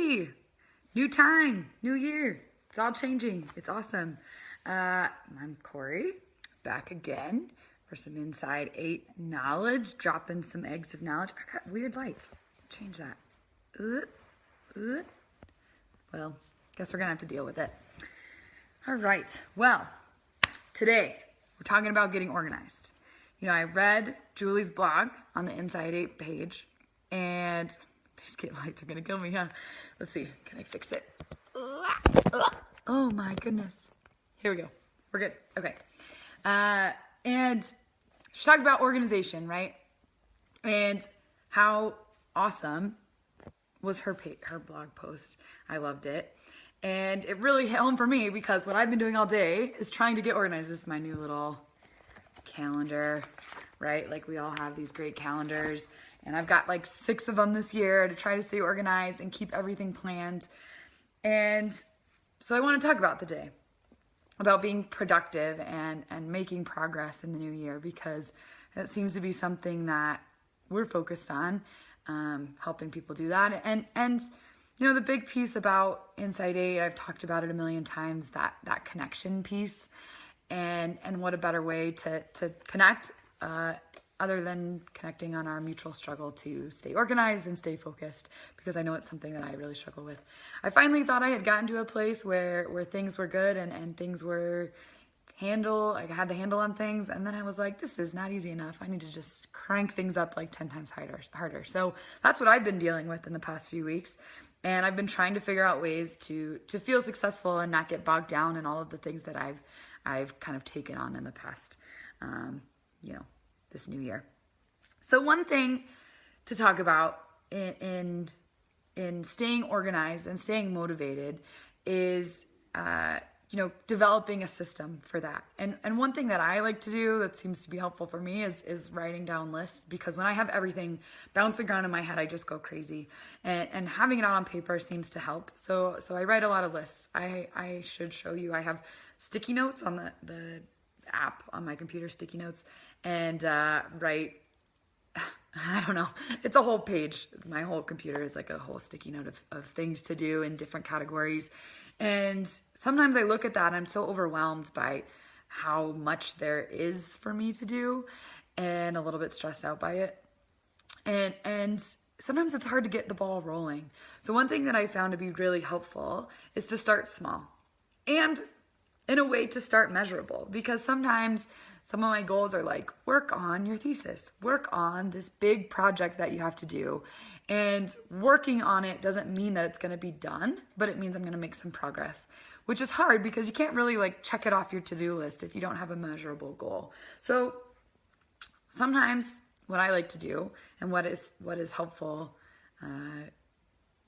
Hey, new time, new year. It's all changing. It's awesome. I'm Corey, back again for some Inside 8 knowledge, dropping some eggs of knowledge. I got weird lights. Change that. Well, guess we're going to have to deal with it. All right. Well, today we're talking about getting organized. You know, I read Julie's blog on the inside8 page, and these kid lights are going to kill me, huh? Let's see. Can I fix it? Oh my goodness. Here we go. We're good. Okay. And she talked about organization, right? And how awesome was her blog post. I loved it. And it really hit home for me because what I've been doing all day is trying to get organized. This is my new little calendar, right? Like we all have these great calendars, and I've got like 6 of them this year to try to stay organized and keep everything planned. And so I want to talk about the day, about being productive and making progress in the new year, because that seems to be something that we're focused on, helping people do that. And you know, the big piece about inside8, I've talked about it a million times, that connection piece, and what a better way to connect, other than connecting on our mutual struggle to stay organized and stay focused, because I know it's something that I really struggle with. I finally thought I had gotten to a place where things were good and things were I had the handle on things, and then I was like, this is not easy enough. I need to just crank things up like 10 times harder. So that's what I've been dealing with in the past few weeks. And I've been trying to figure out ways to feel successful and not get bogged down in all of the things that I've kind of taken on in the past, this new year. So one thing to talk about in staying organized and staying motivated is, developing a system for that. And one thing that I like to do that seems to be helpful for me is writing down lists, because when I have everything bouncing around in my head, I just go crazy. And having it out on paper seems to help. So I write a lot of lists. I should show you. I have sticky notes on the app on my computer, sticky notes, and write, I don't know, it's a whole page. My whole computer is like a whole sticky note of things to do in different categories. And sometimes I look at that and I'm so overwhelmed by how much there is for me to do and a little bit stressed out by it. And sometimes it's hard to get the ball rolling. So one thing that I found to be really helpful is to start small, and in a way to start measurable, because sometimes some of my goals are like, work on your thesis, work on this big project that you have to do. And working on it doesn't mean that it's going to be done, but it means I'm going to make some progress, which is hard because you can't really like check it off your to-do list if you don't have a measurable goal. So sometimes what I like to do, and what is helpful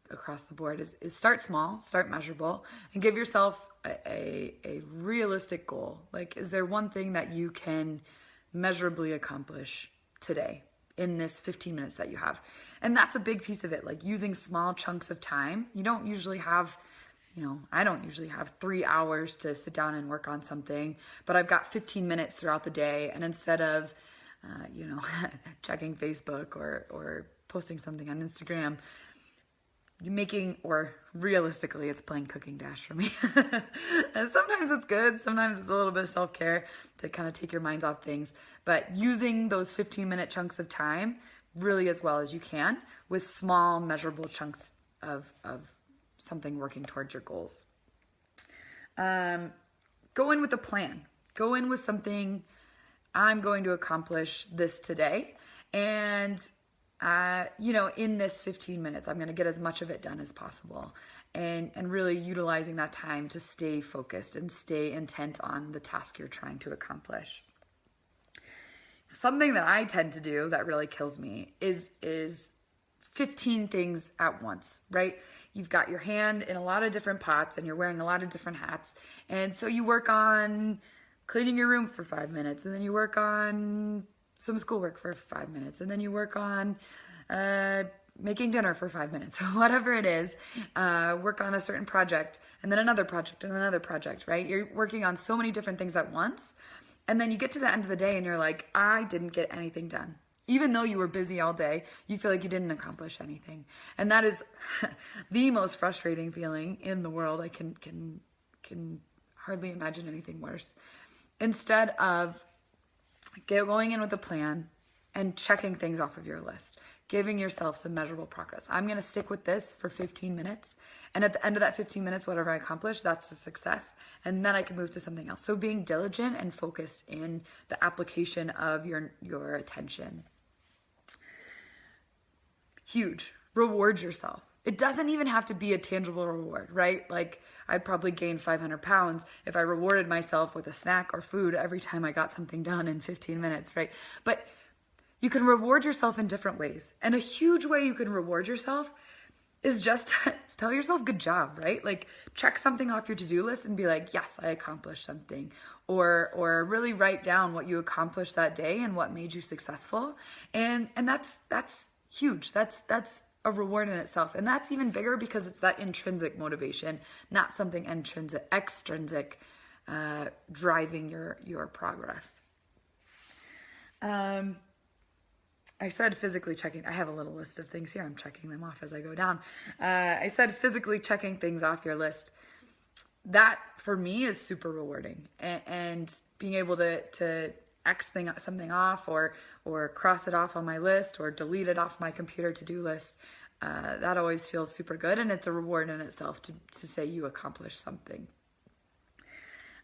across the board, is start small, start measurable, and give yourself a realistic goal. Like, is there one thing that you can measurably accomplish today in this 15 minutes that you have? And that's a big piece of it, like using small chunks of time. You don't usually have, I don't usually have 3 hours to sit down and work on something, but I've got 15 minutes throughout the day. And instead of, checking Facebook or posting something on Instagram, or realistically, it's playing Cooking Dash for me. And sometimes it's good. Sometimes it's a little bit of self-care to kind of take your minds off things. But using those 15-minute chunks of time really as well as you can, with small, measurable chunks of something working towards your goals. Go in with a plan. Go in with something, I'm going to accomplish this today. And in this 15 minutes, I'm going to get as much of it done as possible, and really utilizing that time to stay focused and stay intent on the task you're trying to accomplish. Something that I tend to do that really kills me is 15 things at once, right? You've got your hand in a lot of different pots and you're wearing a lot of different hats. And so you work on cleaning your room for 5 minutes, and then you work on some schoolwork for 5 minutes, and then you work on making dinner for 5 minutes, whatever it is. Work on a certain project, and then another project, and another project, right? You're working on so many different things at once, and then you get to the end of the day and you're like, I didn't get anything done. Even though you were busy all day, you feel like you didn't accomplish anything. And that is the most frustrating feeling in the world. I can hardly imagine anything worse. Instead of going in with a plan and checking things off of your list, giving yourself some measurable progress. I'm going to stick with this for 15 minutes. And at the end of that 15 minutes, whatever I accomplish, that's a success. And then I can move to something else. So being diligent and focused in the application of your attention. Huge. Reward yourself. It doesn't even have to be a tangible reward, right? Like I'd probably gain 500 pounds if I rewarded myself with a snack or food every time I got something done in 15 minutes, right? But you can reward yourself in different ways. And a huge way you can reward yourself is just tell yourself good job, right? Like check something off your to-do list and be like, yes, I accomplished something. Or really write down what you accomplished that day and what made you successful. And that's huge. That's a reward in itself. And that's even bigger because it's that intrinsic motivation, not something extrinsic driving your progress. I said physically checking. I have a little list of things here. I'm checking them off as I go down. I said physically checking things off your list. That for me is super rewarding, and being able to X something off or cross it off on my list or delete it off my computer to-do list. That always feels super good, and it's a reward in itself to say you accomplished something.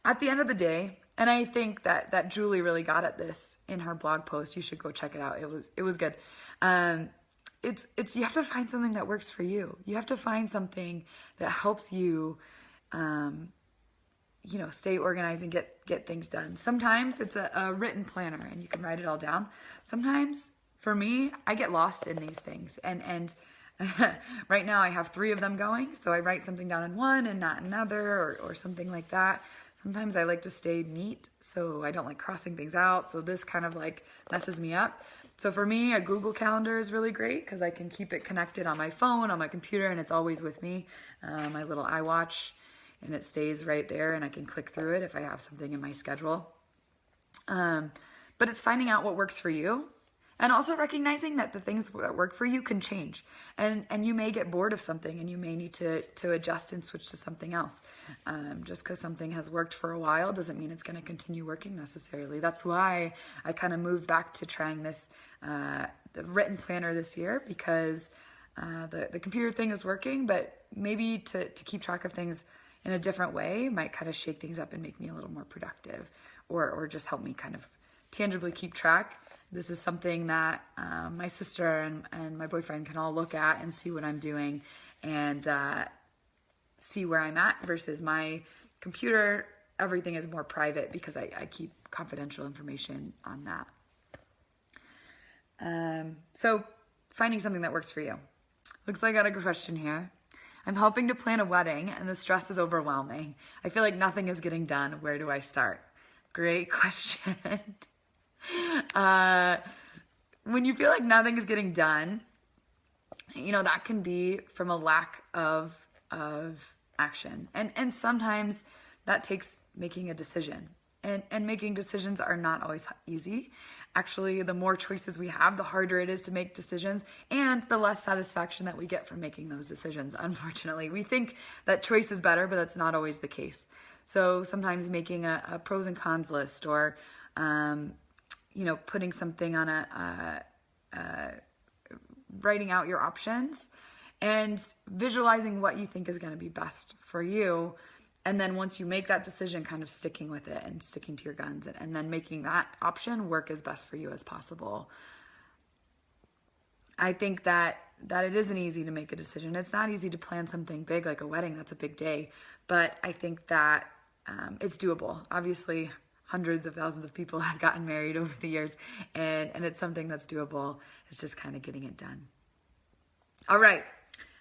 At the end of the day, and I think that Julie really got at this in her blog post. You should go check it out. It was good. It's you have to find something that works for you. You have to find something that helps you, stay organized and get things done. Sometimes it's a written planner and you can write it all down. Sometimes for me, I get lost in these things and right now I have 3 of them going. So I write something down in one and not another or something like that. Sometimes I like to stay neat, so I don't like crossing things out. So this kind of like messes me up. So for me, a Google Calendar is really great because I can keep it connected on my phone, on my computer, and it's always with me. My little iWatch, and it stays right there, and I can click through it if I have something in my schedule. But it's finding out what works for you. And also recognizing that the things that work for you can change. And you may get bored of something and you may need to adjust and switch to something else. Just because something has worked for a while doesn't mean it's going to continue working necessarily. That's why I kind of moved back to trying this the written planner this year, because the computer thing is working, but maybe to keep track of things in a different way might kind of shake things up and make me a little more productive or just help me kind of tangibly keep track. This is something that my sister and my boyfriend can all look at and see what I'm doing and see where I'm at versus my computer. Everything is more private because I keep confidential information on that. So finding something that works for you. Looks like I got a question here. I'm helping to plan a wedding and the stress is overwhelming. I feel like nothing is getting done. Where do I start? Great question. When you feel like nothing is getting done, that can be from a lack of action. And sometimes that takes making a decision. And making decisions are not always easy. Actually, the more choices we have, the harder it is to make decisions and the less satisfaction that we get from making those decisions. Unfortunately, we think that choice is better, but that's not always the case. So sometimes making a pros and cons list or putting something on writing out your options and visualizing what you think is going to be best for you. And then once you make that decision, kind of sticking with it and sticking to your guns and then making that option work as best for you as possible. I think that it isn't easy to make a decision. It's not easy to plan something big like a wedding. That's a big day. But I think that it's doable. Obviously, hundreds of thousands of people have gotten married over the years, and it's something that's doable. It's just kind of getting it done. All right.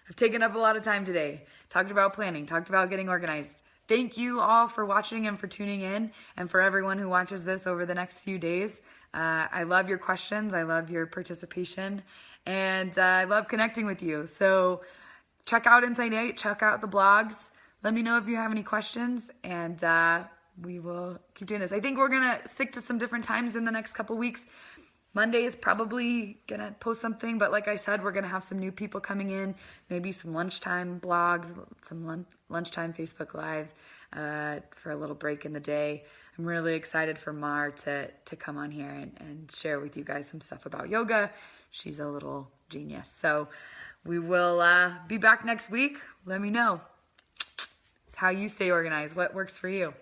I've taken up a lot of time today. Talked about planning, talked about getting organized. Thank you all for watching and for tuning in, and for everyone who watches this over the next few days. I love your questions. I love your participation, and I love connecting with you. So check out inside8, check out the blogs. Let me know if you have any questions, and we will keep doing this. I think we're going to stick to some different times in the next couple weeks. Monday is probably gonna post something, but like I said, we're gonna have some new people coming in, maybe some lunchtime blogs, some lunchtime Facebook Lives for a little break in the day. I'm really excited for Mar to come on here and share with you guys some stuff about yoga. She's a little genius. So we will be back next week. Let me know how you stay organized, what works for you.